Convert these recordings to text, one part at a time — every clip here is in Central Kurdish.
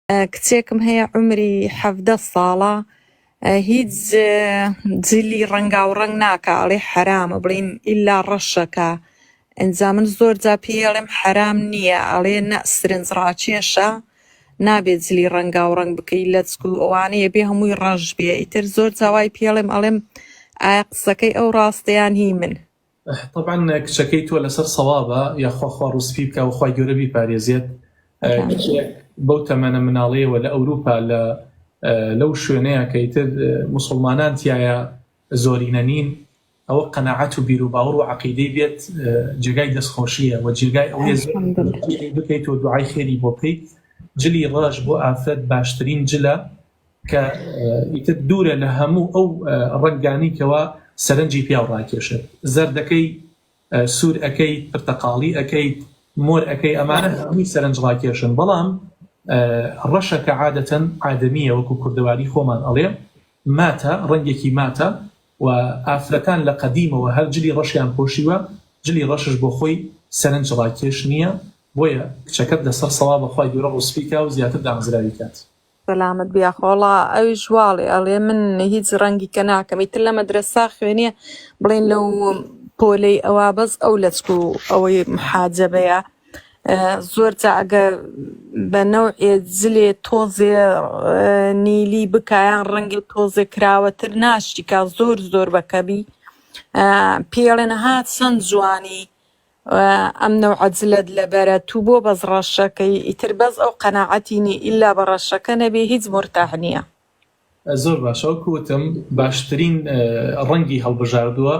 کچێکم هەیە عمری 17 ساڵە، هیچ جلی ڕەنگا و ڕەنگ ناکە ئەڵێ حرامە بڵین ئیلا ڕەشەکە. ئەنجا من زۆر جا پێڵێم حرام نییە، ئەڵێ نە سرنج ڕاکێشە نابێت جلی ڕەنگا و ڕەنگ بکەی لە چکو ئەوانەیە بێ هەمووی ڕەش بێ. ئیتر زۆر جاوای پێڵێم ئەڵێم ئایا قسەکەی ئەو ڕاستەیان هی من. طبعا کچەکەی تۆ لەسەر سەوابە یاخوا ڕوسپی بکە و خوای گەورە بیپارێزێت. بەو تەمەنە مناڵەیەوە لە ئەوروپا لەو شوێنەیە کە ئیتر موسڵمانان تایە زۆرینە نین، ئەوە قەناعەت و بیر و باوەڕ و عەقیدەی بێت جێگای دەستخۆشیە و جێگای ئەوەیە بکەیت و دوعای خێری بۆ بکەیت. جلی ڕەش بۆ ئافرەت باشترین جلە کە ئیتر دوورە لە هەموو ئەو ڕەنگانی کەەوە سەرنجی پیاو ڕاکێشێت. زەردەکەی، سوور ئەەکەی، پرتەقاڵی ئەەکەیت، مۆر ئەەکەی، ئەمانە هەمووی سەرنج ڕاکێشن. بەڵام ڕەشەکە عادەتەن ئادەمیە، وەکو کوردەواری خۆمان ئەڵێ ماتە، ڕەنگێکی ماتە و ئافرەکان لە قەدیمەوە هەر جلی ڕەشیان پۆشیوە، جلی ڕەشش بۆ خۆی سەرنج ڕاکێش نییە. بۆیە کچەکەت لەسەر سەوابە خوای گەورە ڕوسپیکە و زیاتر دامەزراوی کات. سەلامت بیاخۆڵا ئەوی ژواڵێ ئەڵێ من هیچ ڕەنگی کە ناکەم. ئیتر لە مەدرسا خوێنێ بڵێن لەو پۆلەی ئەوە بەس ئەو لە چکو ئەوەی محاجەبەیە زۆر جا ئەگەر بە نەوعێ جلێ تۆزێ نیلی بکایان ڕەنگی تۆزێ کراوەتر ناشتیکا زۆر زۆر بەکەبی پێڵێن هات چەند جوانی ئەم نەوعە جلەت لەبەرە تو بۆ بەس ڕەشەکەی ئیتر بەس ئەو قەناعەتینی ئیلا بە ڕەشەکە نەبێ هیچ مرتاح نییە. زۆر باشەوە کوتم باشترین ڕەنگی هەڵبژاردووە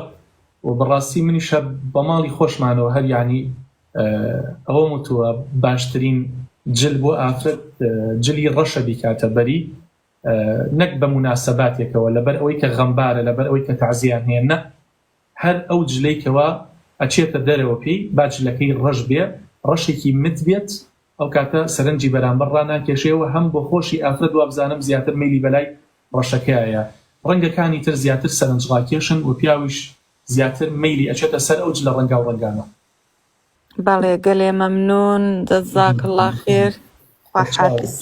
و بەڕاستی منیشە بە ماڵی خۆشمانەوە هەر یعنی ئەوە وتووە باشترین جل بۆ ئافرەت جلی ڕەشە بیکاتە بەری، نەک بە موناسەباتێکەوە لەبەر ئەوەی کە غەمبارە، لەبەر ئەوەی کە تەعزیان هەیە، نە هەر ئەو جلەیکەوە ئەچێتە دەرەوە پێی با جلەکەی ڕەش بێ، ڕەشێکی مت بێت، ئەو کاتە سەرنجی بەرامبەر ڕاناکێشێەوە هەم بۆ خۆشی ئافرەت وابزانم زیاتر میلی بەلای ڕەشەکەیە. ڕەنگەکانی تر زیاتر سەرنج ڕاکێشن و پیاویش زیاتر میلی ئەچێتە سەر ئەو جلە ڕەنگا و ڕەنگانە. بەڵێ گەلێ مەمنون، جەزاکڵڵا خێر، خوا حافیز.